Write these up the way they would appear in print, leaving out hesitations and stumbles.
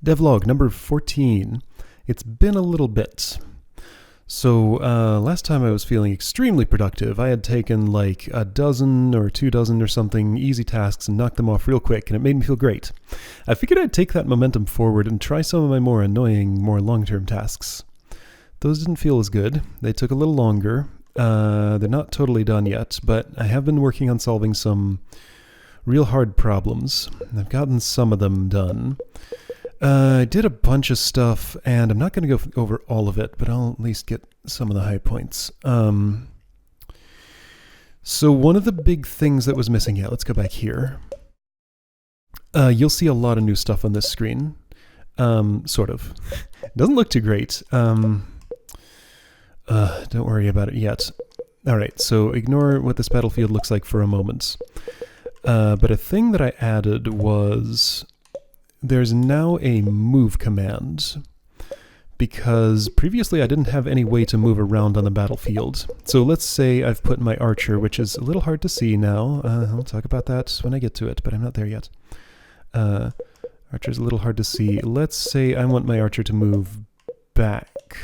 Devlog number 14. It's been a little bit. So last time I was feeling extremely productive. I had taken like a dozen or 2 dozen or something easy tasks and knocked them off real quick, and it made me feel great. I figured I'd take that momentum forward and try some of my more annoying, more long-term tasks. Those didn't feel as good. They took a little longer. They're not totally done yet, but I have been working on solving some real hard problems. I've gotten some of them done. I did a bunch of stuff, and I'm not going to go over all of it, but I'll at least get some of the high points. So one of the big things that was missing, let's go back here. You'll see a lot of new stuff on this screen. Sort of. It doesn't look too great. Don't worry about it yet. Alright, so ignore what this battlefield looks like for a moment. But a thing that I added was there's now a move command, because previously I didn't have any way to move around on the battlefield. So let's say I've put my archer, which is a little hard to see now. I'll talk about that when I get to it, but I'm not there yet. Archer's a little hard to see. Let's say I want my archer to move back.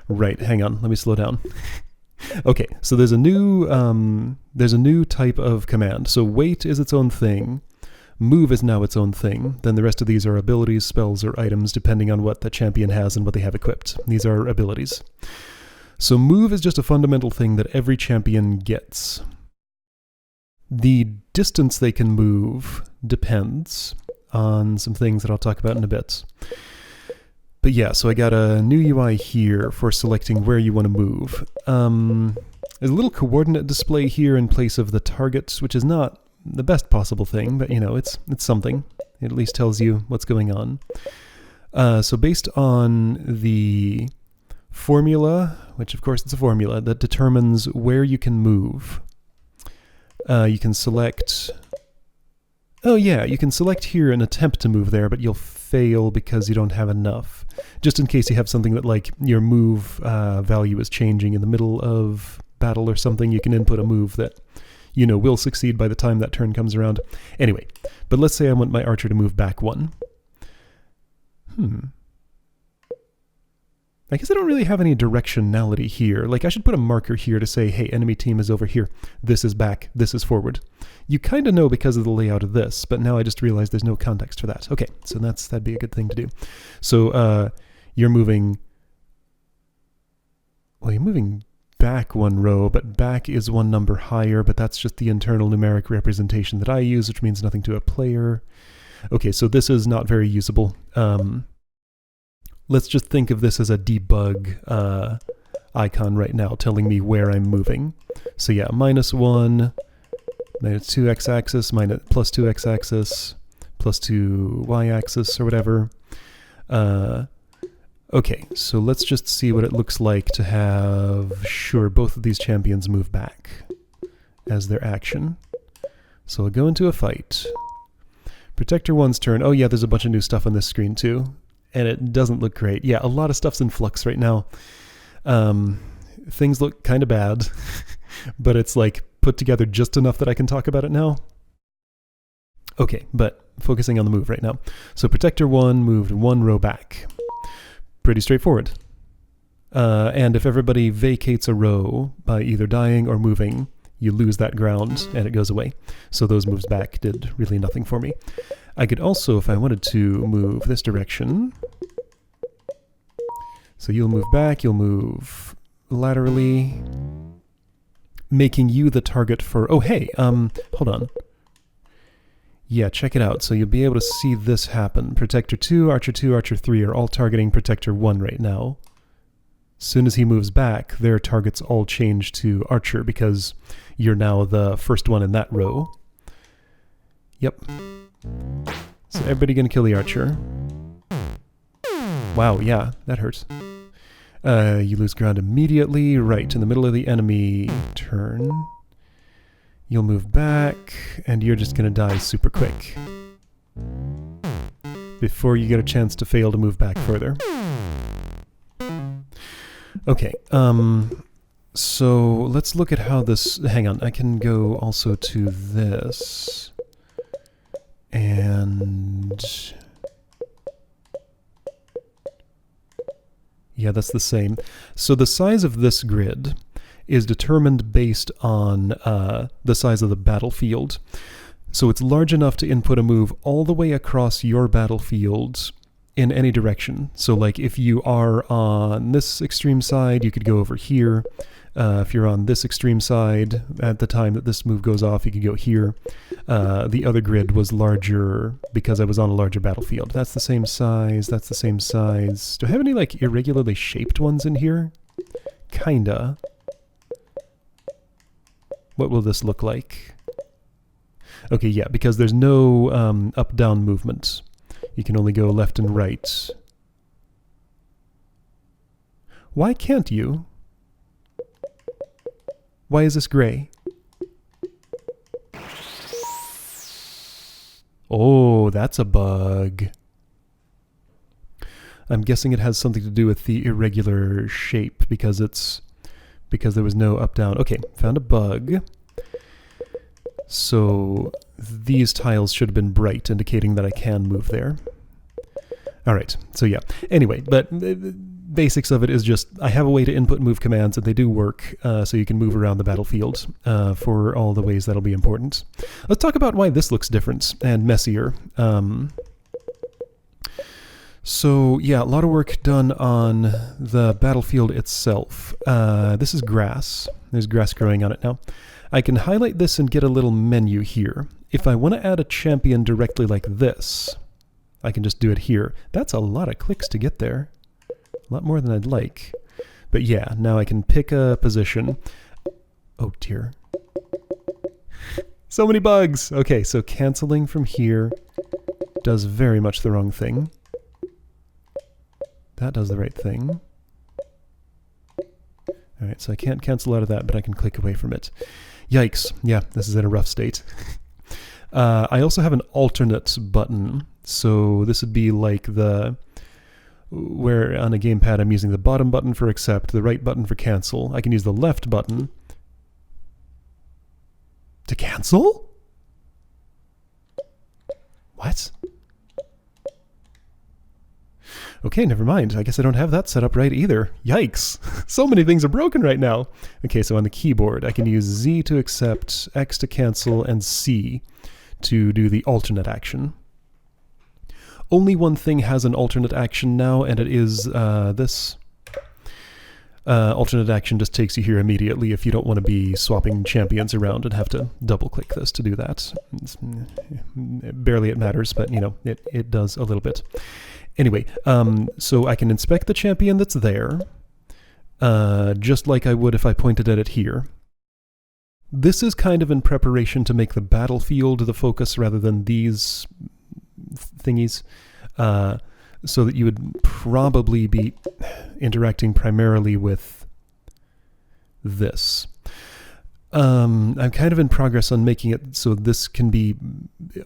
Right, hang on, let me slow down. Okay, so there's a new type of command. So wait is its own thing. Move is now its own thing. Then the rest of these are abilities, spells, or items, depending on what the champion has and what they have equipped. These are abilities. So move is just a fundamental thing that every champion gets. The distance they can move depends on some things that I'll talk about in a bit. But yeah, so I got a new UI here for selecting where you want to move. There's a little coordinate display here in place of the target, which is not the best possible thing, but you know, it's something. It at least tells you what's going on. So based on the formula, which of course it's a formula that determines where you can move, you can select... Oh yeah, you can select here and attempt to move there, but you'll fail because you don't have enough. Just in case you have something that, like, your move value is changing in the middle of battle or something, you can input a move that, you know, will succeed by the time that turn comes around. Anyway, but let's say I want my archer to move back one. I guess I don't really have any directionality here. Like, I should put a marker here to say, hey, enemy team is over here. This is back. This is forward. You kind of know because of the layout of this, but now I just realized there's no context for that. Okay, so that'd be a good thing to do. So you're moving... Well, you're moving back one row, but back is one number higher, but that's just the internal numeric representation that I use, which means nothing to a player. Okay, so this is not very usable. Let's just think of this as a debug icon right now, telling me where I'm moving. So yeah, -1, -2 x-axis, +2 x-axis, +2 y-axis, or whatever. Okay, so let's just see what it looks like to have, sure, both of these champions move back as their action. So I'll go into a fight. Protector 1's turn. Oh yeah, there's a bunch of new stuff on this screen too. And it doesn't look great. Yeah, a lot of stuff's in flux right now. Things look kind of bad, but it's like put together just enough that I can talk about it now. Okay, but focusing on the move right now. So Protector 1 moved one row back. Pretty straightforward. And if everybody vacates a row by either dying or moving, you lose that ground and it goes away. So those moves back did really nothing for me. I could also, if I wanted to, move this direction. So you'll move back, you'll move laterally, making you the target for... Oh, hey, hold on. Yeah, check it out. So you'll be able to see this happen. Protector 2, Archer 2, Archer 3 are all targeting Protector 1 right now. As soon as he moves back, their targets all change to Archer because you're now the first one in that row. Yep. So everybody gonna kill the archer. Wow, yeah, that hurts. You lose ground immediately, right in the middle of the enemy turn. You'll move back, and you're just gonna die super quick. Before you get a chance to fail to move back further. Okay, so let's look at how this... Hang on, I can go also to this. And grid. Yeah, that's the same. So the size of this grid is determined based on the size of the battlefield. So it's large enough to input a move all the way across your battlefield in any direction. So like if you are on this extreme side, you could go over here. If you're on this extreme side, at the time that this move goes off, you could go here. The other grid was larger because I was on a larger battlefield. That's the same size, that's the same size. Do I have any like irregularly shaped ones in here? Kinda. What will this look like? Okay, yeah, because there's no up-down movement. You can only go left and right. Why can't you? Why is this gray? Oh, that's a bug. I'm guessing it has something to do with the irregular shape because there was no up-down. Okay, found a bug. So these tiles should have been bright, indicating that I can move there. All right, so yeah. Anyway, but the basics of it is just I have a way to input and move commands, and they do work, so you can move around the battlefield for all the ways that'll be important. Let's talk about why this looks different and messier. So yeah, a lot of work done on the battlefield itself. This is grass. There's grass growing on it now. I can highlight this and get a little menu here. If I want to add a champion directly like this, I can just do it here. That's a lot of clicks to get there. A lot more than I'd like. But yeah, now I can pick a position. Oh dear. So many bugs! Okay, so canceling from here does very much the wrong thing. That does the right thing. Alright, so I can't cancel out of that, but I can click away from it. Yikes. Yeah, this is in a rough state. I also have an alternate button. So this would be like where on a gamepad I'm using the bottom button for accept, the right button for cancel. I can use the left button to cancel? What? Okay, never mind. I guess I don't have that set up right either. Yikes. So many things are broken right now. Okay, so on the keyboard, I can use Z to accept, X to cancel, and C to do the alternate action. Only one thing has an alternate action now, and it is this. Alternate action just takes you here immediately if you don't want to be swapping champions around and have to double-click this to do that. Barely it matters, but, you know, it does a little bit. Anyway, so I can inspect the champion that's there, just like I would if I pointed at it here. This is kind of in preparation to make the battlefield the focus rather than these thingies, so that you would probably be interacting primarily with this. I'm kind of in progress on making it so this can be,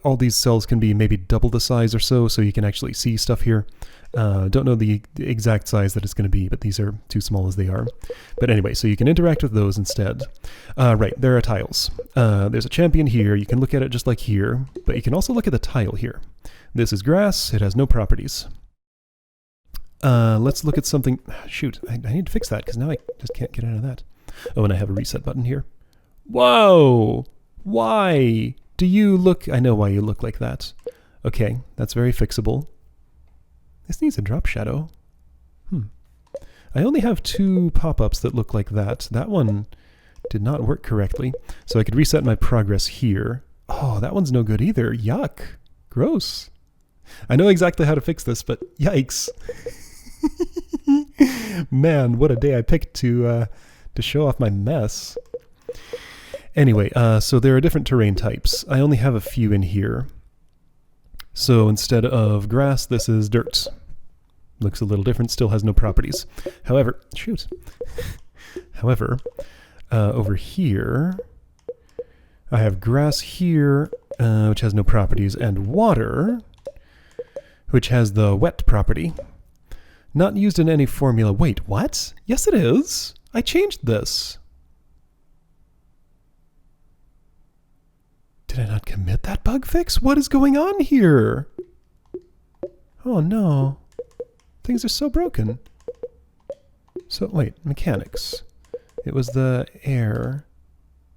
all these cells can be maybe double the size or so you can actually see stuff here. Don't know the exact size that it's going to be, but these are too small as they are. But anyway, so you can interact with those instead. Right, there are tiles. There's a champion here. You can look at it just like here, but you can also look at the tile here. This is grass. It has no properties. Let's look at something. Shoot, I need to fix that because now I just can't get out of that. Oh, and I have a reset button here. Whoa! Why do you look... I know why you look like that. Okay, that's very fixable. This needs a drop shadow. I only have 2 pop-ups that look like that. That one did not work correctly. So I could reset my progress here. Oh, that one's no good either. Yuck. Gross. I know exactly how to fix this, but yikes. Man, what a day I picked to show off my mess. Anyway, so there are different terrain types. I only have a few in here. So instead of grass, this is dirt. Looks a little different, still has no properties. However, over here, I have grass here, which has no properties, and water, which has the wet property. Not used in any formula. Wait, what? Yes, it is. I changed this. Did I not commit that bug fix? What is going on here? Oh no. Things are so broken. So, wait, mechanics. It was the air.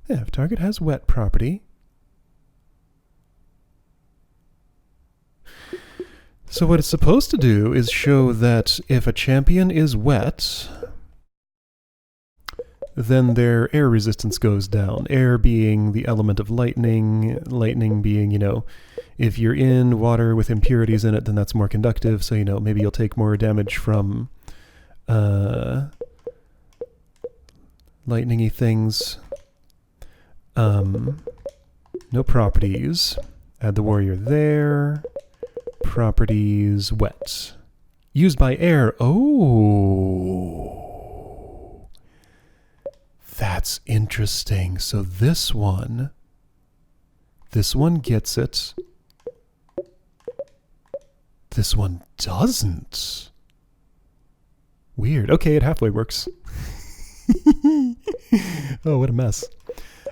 Yeah, if target has wet property. So what it's supposed to do is show that if a champion is wet, then their air resistance goes down. Air being the element of lightning, lightning being, you know, if you're in water with impurities in it, then that's more conductive, so, you know, maybe you'll take more damage from lightning-y things. No properties. Add the warrior there. Properties wet. Used by air. Oh. That's interesting. So this one gets it. This one doesn't. Weird. Okay, it halfway works. Oh, what a mess.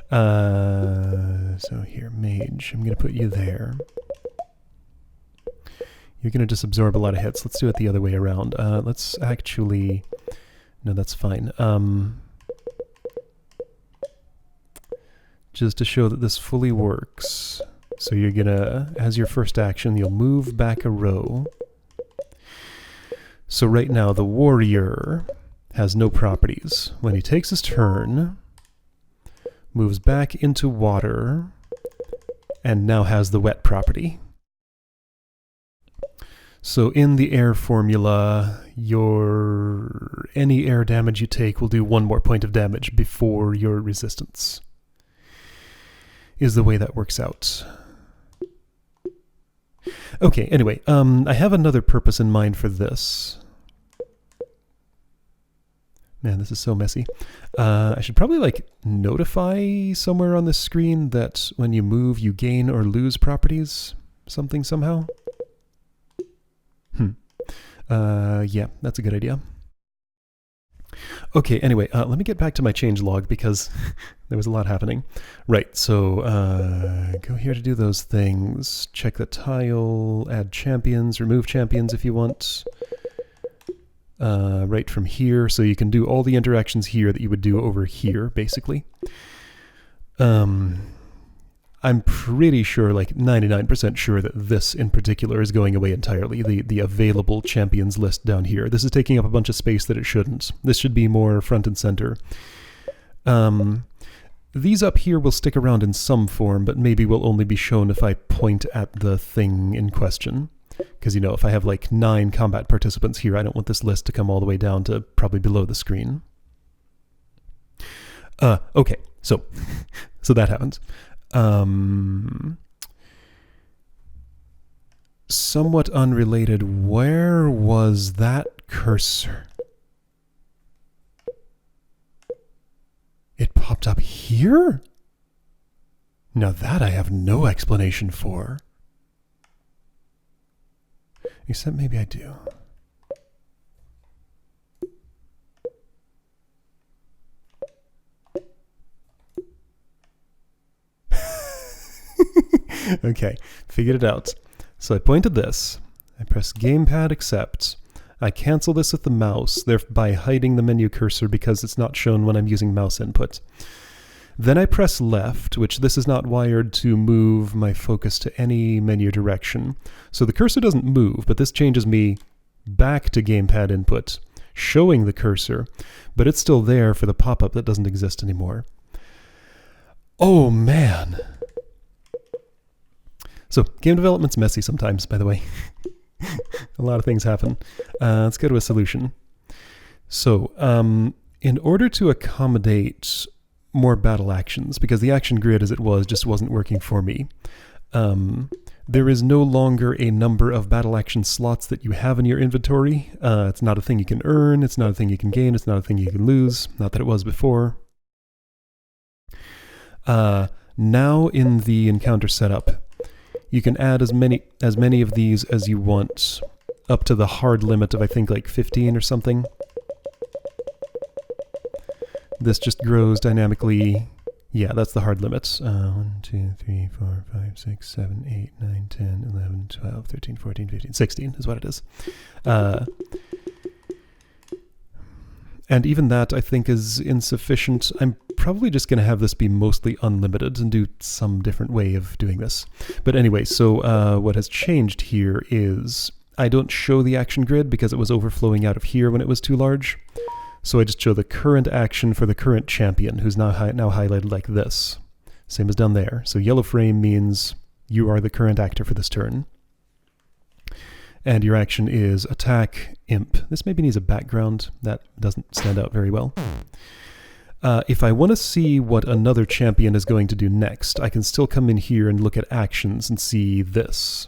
So here, mage. I'm going to put you there. You're going to just absorb a lot of hits. Let's do it the other way around. Let's actually... No, that's fine. Just to show that this fully works. So you're going to, as your first action, you'll move back a row. So right now, the warrior has no properties. When he takes his turn, moves back into water, and now has the wet property. So in the air formula, any air damage you take will do 1 more point of damage before your resistance, is the way that works out. Okay, anyway, I have another purpose in mind for this. Man, this is so messy. I should probably, like, notify somewhere on the screen that when you move, you gain or lose properties. Something, somehow. Yeah, that's a good idea. Okay, anyway, let me get back to my change log because there was a lot happening. Right, so go here to do those things. Check the tile, add champions, remove champions if you want. Right from here, so you can do all the interactions here that you would do over here, basically. I'm pretty sure, like 99% sure, that this in particular is going away entirely, the available champions list down here. This is taking up a bunch of space that it shouldn't. This should be more front and center. These up here will stick around in some form, but maybe will only be shown if I point at the thing in question. Because, you know, if I have like 9 combat participants here, I don't want this list to come all the way down to probably below the screen. Okay, so that happens. Somewhat unrelated, where was that cursor? It popped up here? Now that I have no explanation for. Except maybe I do. Okay, figured it out. So I pointed this. I press gamepad accept. I cancel this with the mouse, thereby hiding the menu cursor because it's not shown when I'm using mouse input. Then I press left, which this is not wired to move my focus to any menu direction. So the cursor doesn't move, but this changes me back to gamepad input, showing the cursor, but it's still there for the pop-up that doesn't exist anymore. Oh man! So, game development's messy sometimes, by the way. A lot of things happen. Let's go to a solution. So, in order to accommodate more battle actions, because the action grid as it was just wasn't working for me, there is no longer a number of battle action slots that you have in your inventory. It's not a thing you can earn, it's not a thing you can gain, it's not a thing you can lose, not that it was before. Now in the encounter setup, you can add as many of these as you want, up to the hard limit of I think like 15 or something. This just grows dynamically. Yeah, that's the hard limit. 1, 2, 3, 4, 5, 6, 7, 8, 9, 10, 11, 12, 13, 14, 15, 16 is what it is. And even that, I think, is insufficient. I'm probably just going to have this be mostly unlimited and do some different way of doing this. But anyway, so what has changed here is I don't show the action grid because it was overflowing out of here when it was too large. So I just show the current action for the current champion, who's now highlighted like this. Same as down there. So yellow frame means you are the current actor for this turn. And your action is attack, imp. This maybe needs a background. That doesn't stand out very well. If I want to see what another champion is going to do next, I can still come in here and look at actions and see this.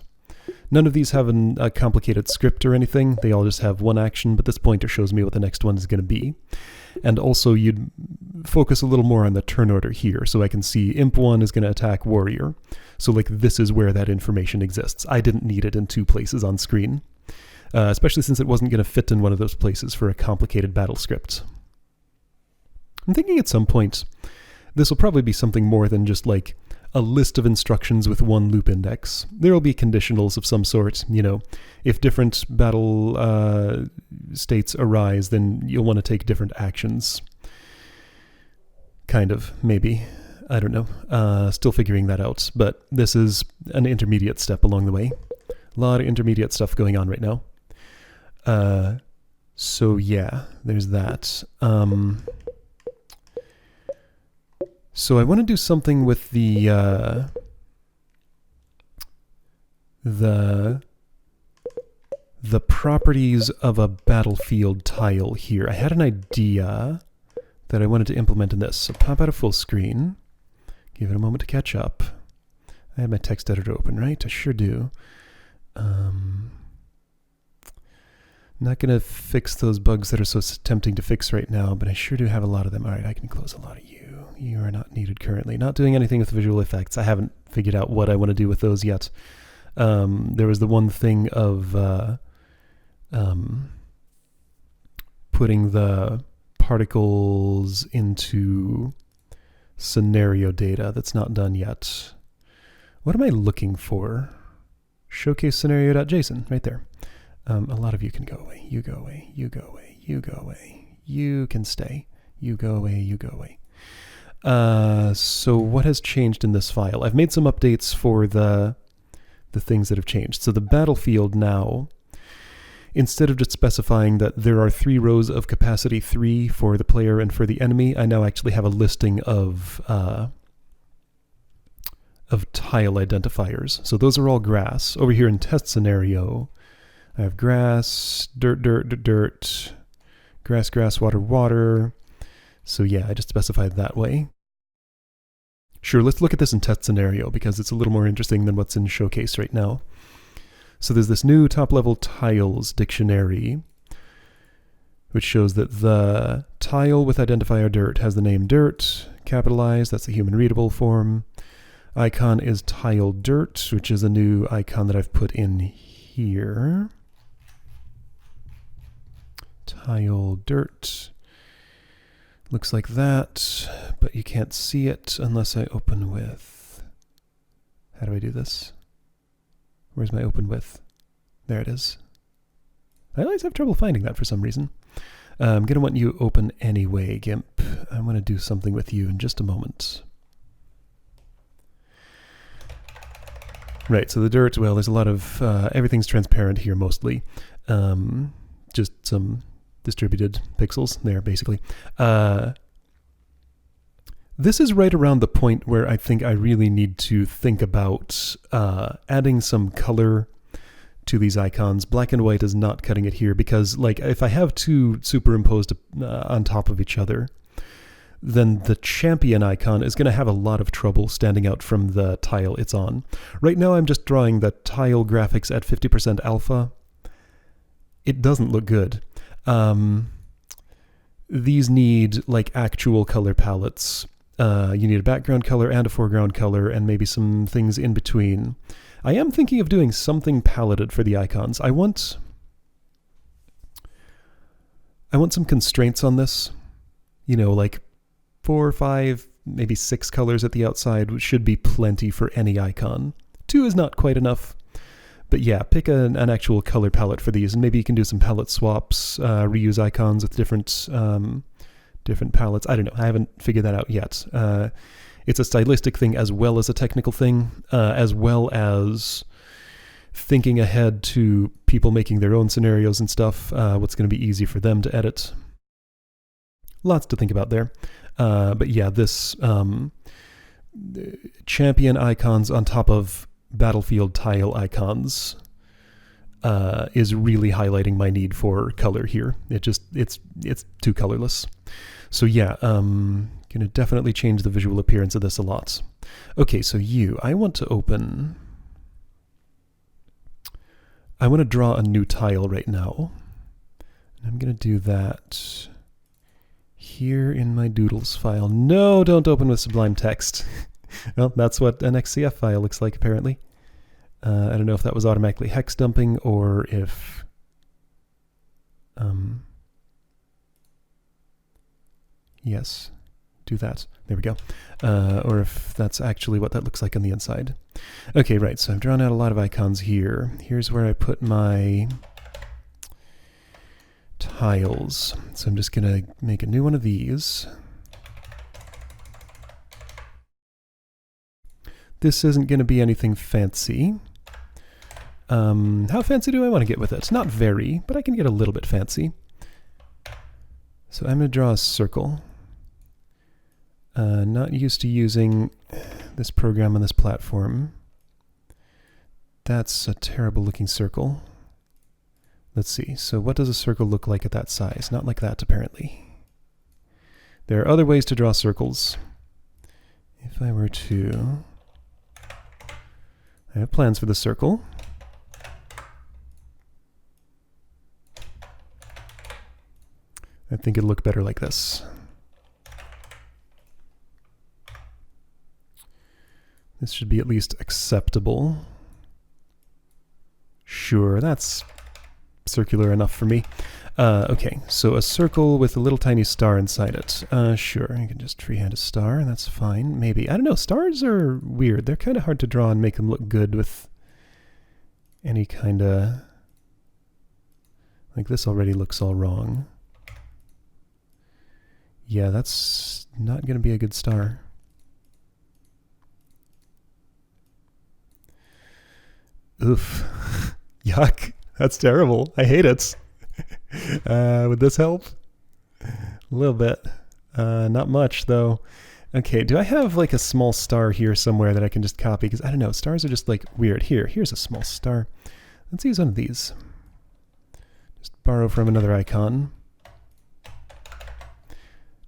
None of these have a complicated script or anything. They all just have one action, but this pointer shows me what the next one is going to be. And also you'd focus a little more on the turn order here, so I can see imp 1 is going to attack warrior. So like this is where that information exists. I didn't need it in two places on screen, especially since it wasn't going to fit in one of those places for a complicated battle script. I'm thinking at some point this will probably be something more than just like a list of instructions with one loop index. There will be conditionals of some sort. You know, if different battle states arise, then you'll want to take different actions. Kind of, maybe. I don't know. Still figuring that out. But this is an intermediate step along the way. A lot of intermediate stuff going on right now. So yeah, there's that. So I want to do something with the properties of a battlefield tile here. I had an idea that I wanted to implement in this. So pop out a full screen. Give it a moment to catch up. I have my text editor open, right? I sure do. Not going to fix those bugs that are so tempting to fix right now, but I sure do have a lot of them. All right, I can close a lot of you. You are not needed currently. Not doing anything with visual effects. I haven't figured out what I want to do with those yet. There was the one thing of putting the particles into scenario data that's not done yet. What am I looking for? Showcase scenario.json, right there. A lot of you can go away. You go away. You go away. You go away. You can stay. You go away. You go away. So what has changed in this file? I've made some updates for the things that have changed. So the battlefield now, instead of just specifying that there are 3 rows of capacity 3 for the player and for the enemy, I now actually have a listing of tile identifiers. So those are all grass. Over here in test scenario, I have grass, dirt, dirt, dirt, grass, grass, water, water. So yeah, I just specified that way. Sure, let's look at this in test scenario because it's a little more interesting than what's in Showcase right now. So there's this new top-level tiles dictionary, which shows that the tile with identifier dirt has the name dirt, capitalized, that's the human readable form. Icon is tile dirt, which is a new icon that I've put in here. Tile dirt. Looks like that, but you can't see it unless I open with... How do I do this? Where's my open with? There it is. I always have trouble finding that for some reason. I'm going to want you open anyway, GIMP. I'm going to do something with you in just a moment. Right, so the dirt, well, there's a lot of... everything's transparent here mostly. Just some distributed pixels there, basically. This is right around the point where I think I really need to think about adding some color to these icons. Black and white is not cutting it here because, like, if I have two superimposed on top of each other, then the champion icon is going to have a lot of trouble standing out from the tile it's on. Right now I'm just drawing the tile graphics at 50% alpha. It doesn't look good. These need like actual color palettes. You need a background color and a foreground color and maybe some things in between. I am thinking of doing something paletted for the icons. I want some constraints on this. You know, like 4 or 5, maybe 6 colors at the outside, which should be plenty for any icon. 2 is not quite enough, But yeah, pick an actual color palette for these, and maybe you can do some palette swaps, reuse icons with different palettes. I don't know. I haven't figured that out yet. It's a stylistic thing as well as a technical thing, as well as thinking ahead to people making their own scenarios and stuff, what's going to be easy for them to edit. Lots to think about there. But yeah, this champion icons on top of battlefield tile icons is really highlighting my need for color here. It's too colorless. So yeah, gonna definitely change the visual appearance of this a lot. Okay, so I want to draw a new tile right now. And I'm gonna do that here in my doodles file. No, don't open with Sublime Text. Well, that's what an XCF file looks like, apparently. I don't know if that was automatically hex dumping or if... yes, do that. There we go. Or if that's actually what that looks like on the inside. Okay, right, so I've drawn out a lot of icons here. Here's where I put my tiles. So I'm just going to make a new one of these. This isn't going to be anything fancy. How fancy do I want to get with it? Not very, but I can get a little bit fancy. So I'm going to draw a circle. Not used to using this program on this platform. That's a terrible looking circle. Let's see. So what does a circle look like at that size? Not like that, apparently. There are other ways to draw circles. If I were to... I have plans for the circle. I think it'd look better like this. This should be at least acceptable. Sure, that's circular enough for me. Okay, so a circle with a little tiny star inside it. Sure, I can just freehand a star, that's fine, maybe. I don't know, stars are weird. They're kind of hard to draw and make them look good with any kind of... Like this already looks all wrong. Yeah, that's not going to be a good star. Oof. Yuck. That's terrible. I hate it. Would this help? A little bit. Not much, though. Okay, do I have like a small star here somewhere that I can just copy? Because I don't know, stars are just like weird. Here's a small star. Let's use one of these. Just borrow from another icon.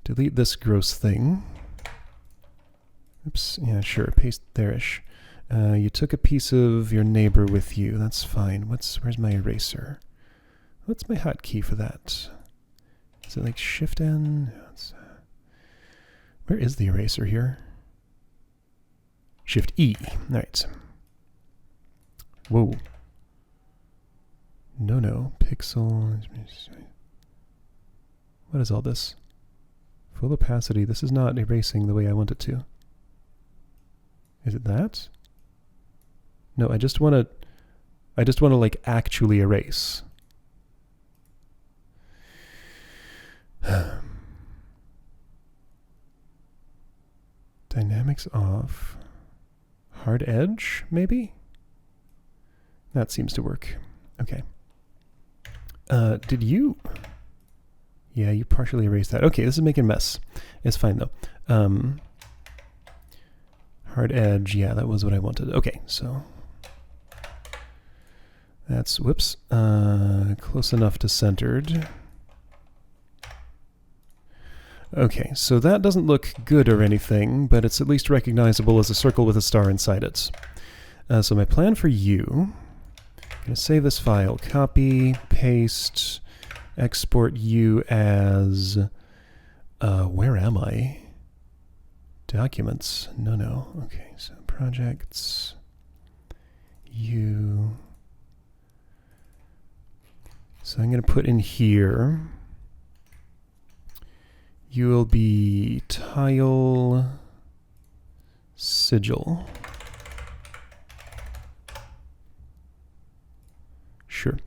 Delete this gross thing. Oops, yeah, sure, paste there-ish. You took a piece of your neighbor with you. That's fine. Where's my eraser? What's my hotkey for that? Is it like Shift N? Where is the eraser here? Shift E. All right. Whoa. No. Pixel. What is all this? Full opacity. This is not erasing the way I want it to. Is it that? No, I just want to like actually erase. Dynamics off. Hard edge, maybe? That seems to work. Okay. Did you... Yeah, you partially erased that. Okay, this is making a mess. It's fine, though. Hard edge, yeah, that was what I wanted. Okay, so... That's, whoops, close enough to centered. Okay, so that doesn't look good or anything, but it's at least recognizable as a circle with a star inside it. So my plan for you, I'm going to save this file, copy, paste, export you as, where am I? Documents, no, okay, so projects, you... So I'm going to put in here, you will be tile sigil. Sure.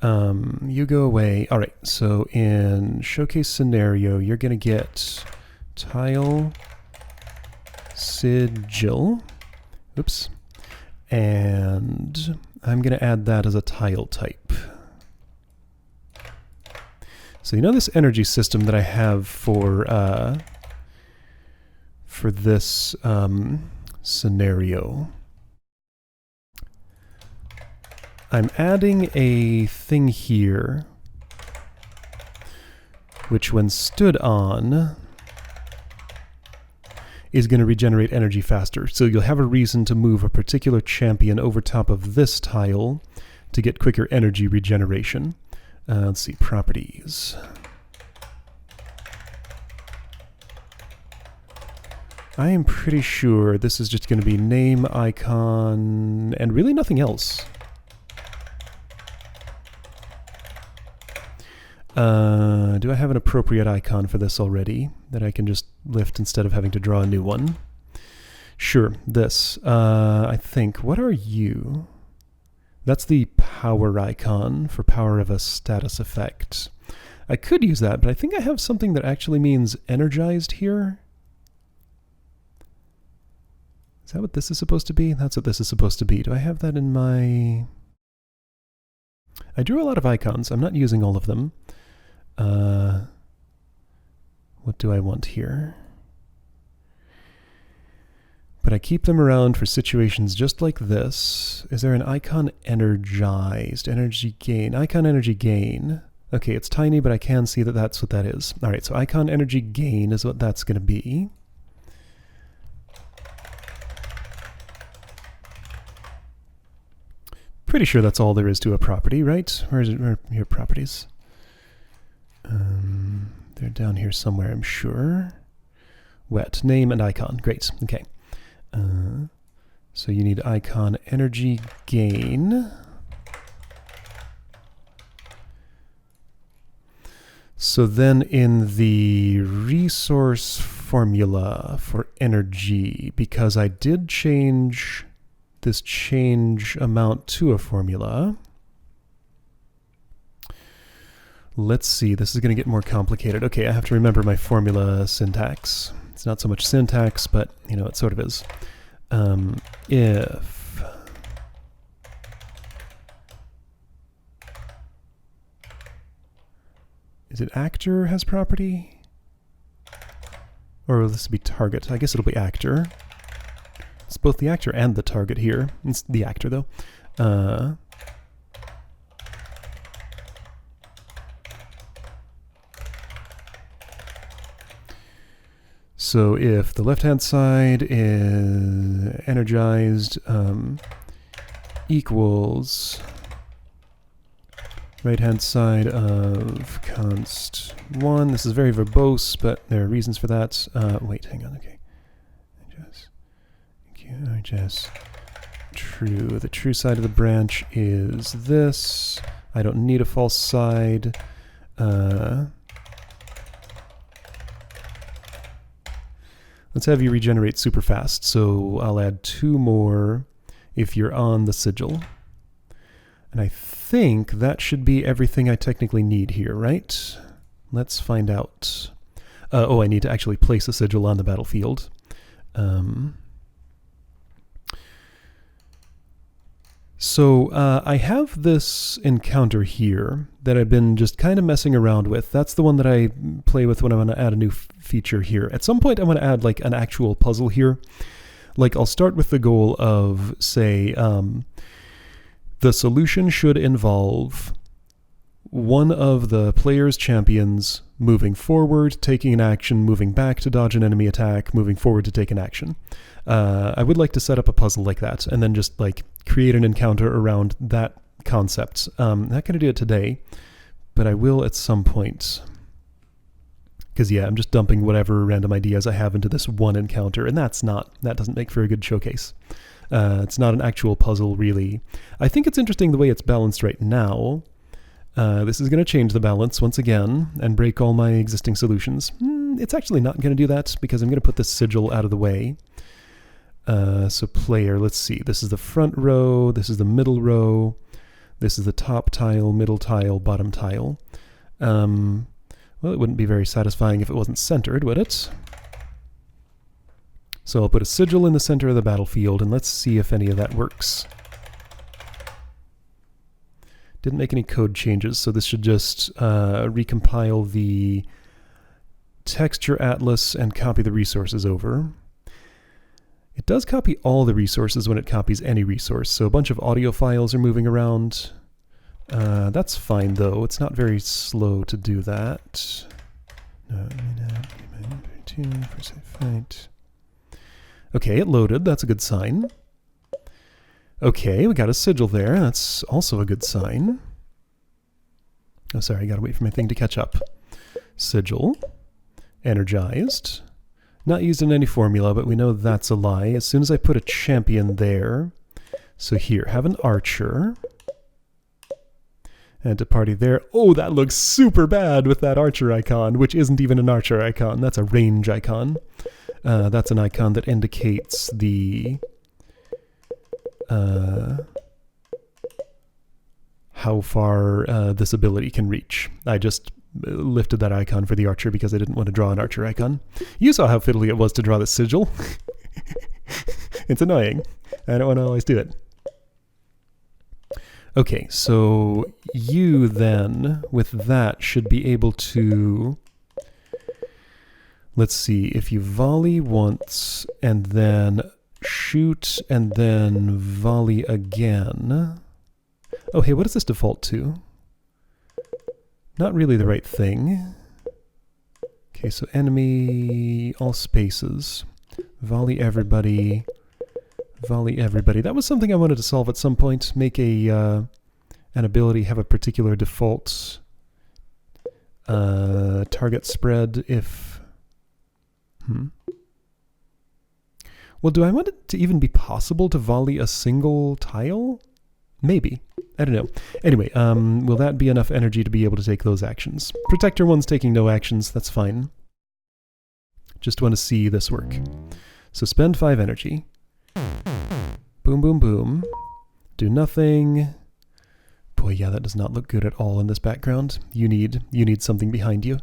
You go away. All right, so in showcase scenario, you're going to get tile sigil. Oops. And I'm going to add that as a tile type. So you know this energy system that I have for this scenario? I'm adding a thing here, which when stood on is going to regenerate energy faster. So you'll have a reason to move a particular champion over top of this tile to get quicker energy regeneration. Let's see, properties. I am pretty sure this is just going to be name, icon, and really nothing else. Do I have an appropriate icon for this already that I can just lift instead of having to draw a new one? Sure, this. I think, what are you? That's the power icon for power of a status effect. I could use that, but I think I have something that actually means energized here. Is that what this is supposed to be? That's what this is supposed to be. Do I have that in my... I drew a lot of icons. I'm not using all of them. What do I want here? But I keep them around for situations just like this. Is there an icon energized? Energy gain. Icon energy gain. Okay, it's tiny, but I can see that that's what that is. All right, so icon energy gain is what that's going to be. Pretty sure that's all there is to a property, right? Where is it? Where are your properties? They're down here somewhere, I'm sure. Wet. Name and icon. Great. Okay. So you need icon energy gain. So then in the resource formula for energy, because I did change this change amount to a formula. Let's see, this is going to get more complicated. Okay, I have to remember my formula syntax. It's not so much syntax, but, you know, it sort of is. If is it actor has property? Or will this be target? I guess it'll be actor. It's both the actor and the target here. It's the actor, though. So if the left-hand side is energized equals right-hand side of const 1. This is very verbose, but there are reasons for that. Wait, hang on, okay. Just true. The true side of the branch is this. I don't need a false side. Let's have you regenerate super fast. So I'll add 2 more if you're on the sigil. And I think that should be everything I technically need here, right? Let's find out. Oh, I need to actually place a sigil on the battlefield. So I have this encounter here that I've been just kind of messing around with. That's the one that I play with when I want to add a new feature here. At some point I want to add like an actual puzzle here. Like I'll start with the goal of, say, the solution should involve one of the player's champions moving forward, taking an action, moving back to dodge an enemy attack, moving forward to take an action. I would like to set up a puzzle like that and then just like create an encounter around that concept. Not going to do it today, but I will at some point. Because yeah, I'm just dumping whatever random ideas I have into this one encounter, and that doesn't make for a good showcase. It's not an actual puzzle, really. I think it's interesting the way it's balanced right now. This is going to change the balance once again and break all my existing solutions. It's actually not going to do that because I'm going to put this sigil out of the way. So player, let's see. This is the front row. This is the middle row. This is the top tile, middle tile, bottom tile. Well, it wouldn't be very satisfying if it wasn't centered, would it? So I'll put a sigil in the center of the battlefield, and let's see if any of that works. Didn't make any code changes, so this should just recompile the texture atlas and copy the resources over. It does copy all the resources when it copies any resource, so a bunch of audio files are moving around. That's fine, though. It's not very slow to do that. Foresight Fight. Okay, it loaded. That's a good sign. Okay, we got a sigil there. That's also a good sign. Oh, sorry, I gotta wait for my thing to catch up. Sigil. Energized. Not used in any formula, but we know that's a lie. As soon as I put a champion there. So here, have an archer. And a party there. Oh, that looks super bad with that archer icon, which isn't even an archer icon. That's a range icon. That's an icon that indicates the how far this ability can reach. I just lifted that icon for the archer because I didn't want to draw an archer icon. You saw how fiddly it was to draw the sigil. It's annoying. I don't want to always do it. Okay, so you then, with that, should be able to... Let's see, if you volley once, and then shoot, and then volley again... Oh, hey, what does this default to? Not really the right thing. Okay, so enemy, all spaces. Volley everybody. Volley everybody. That was something I wanted to solve at some point. Make a an ability have a particular default target spread if... Well, do I want it to even be possible to volley a single tile? Maybe. I don't know. Anyway, will that be enough energy to be able to take those actions? Protector one's taking no actions. That's fine. Just want to see this work. So spend 5 energy. Boom, boom, boom. Do nothing. Boy, yeah, that does not look good at all in this background. You need something behind you.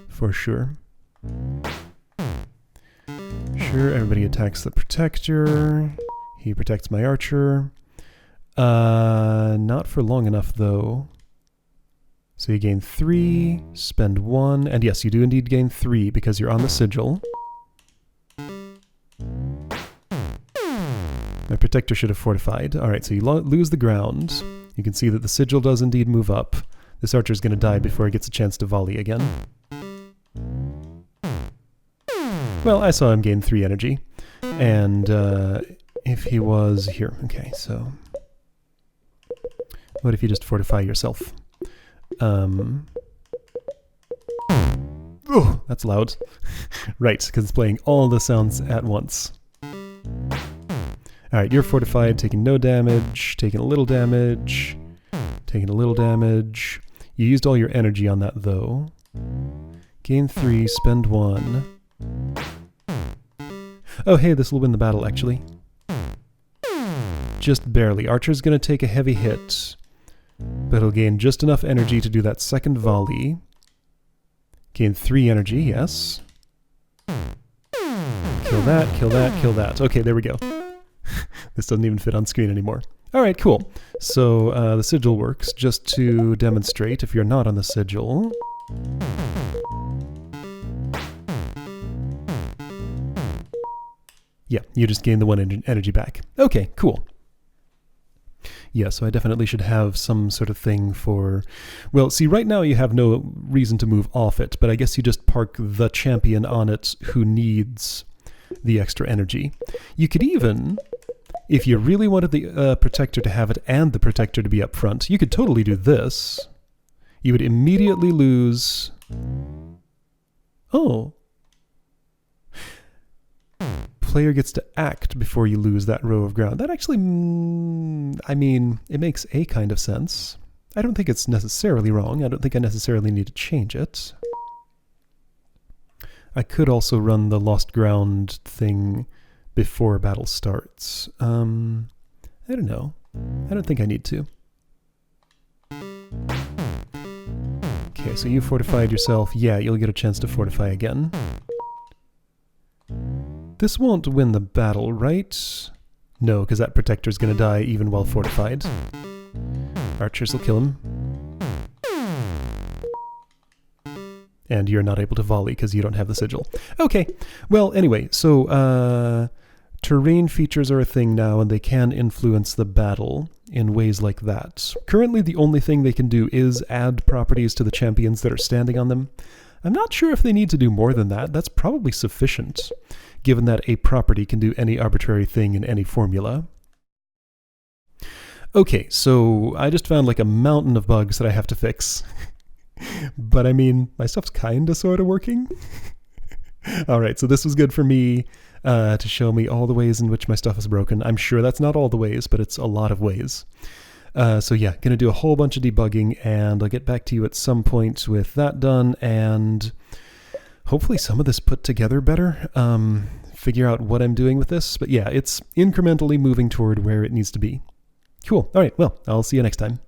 For sure. Sure, everybody attacks the protector. He protects my archer. Not for long enough, though. So you gain 3, spend 1, and yes, you do indeed gain 3 because you're on the sigil. My protector should have fortified. Alright, so you lose the ground. You can see that the sigil does indeed move up. This archer's going to die before he gets a chance to volley again. Well, I saw him gain 3 energy. And if he was here... Okay, so... What if you just fortify yourself? Oh, that's loud. Right, because it's playing all the sounds at once. Alright, you're fortified, taking no damage, taking a little damage, taking a little damage. You used all your energy on that, though. Gain 3, spend 1. Oh, hey, this will win the battle, actually. Just barely. Archer's gonna take a heavy hit, but he'll gain just enough energy to do that second volley. Gain 3 energy, yes. Kill that, kill that, kill that. Okay, there we go. This doesn't even fit on screen anymore. Alright, cool. So the sigil works. Just to demonstrate, if you're not on the sigil... Yeah, you just gain the 1 energy back. Okay, cool. Yeah, so I definitely should have some sort of thing for... Well, see, right now you have no reason to move off it, but I guess you just park the champion on it who needs the extra energy. You could even, if you really wanted the protector to have it and the protector to be up front, you could totally do this. You would immediately lose... Oh. Player gets to act before you lose that row of ground. That actually, I mean, it makes a kind of sense. I don't think it's necessarily wrong. I don't think I necessarily need to change it. I could also run the lost ground thing before battle starts. I don't know. I don't think I need to. Okay, so you fortified yourself. Yeah, you'll get a chance to fortify again. This won't win the battle, right? No, because that protector's going to die even while fortified. Archers will kill him. And you're not able to volley because you don't have the sigil. Okay, well, anyway, so terrain features are a thing now, and they can influence the battle in ways like that. Currently, the only thing they can do is add properties to the champions that are standing on them. I'm not sure if they need to do more than that. That's probably sufficient, given that a property can do any arbitrary thing in any formula. Okay, so I just found like a mountain of bugs that I have to fix. But I mean, my stuff's kinda sorta working. Alright, so this was good for me to show me all the ways in which my stuff is broken. I'm sure that's not all the ways, but it's a lot of ways. So yeah, gonna do a whole bunch of debugging, and I'll get back to you at some point with that done, and hopefully some of this put together better. Figure out what I'm doing with this. But yeah, it's incrementally moving toward where it needs to be. Cool. Alright, well, I'll see you next time.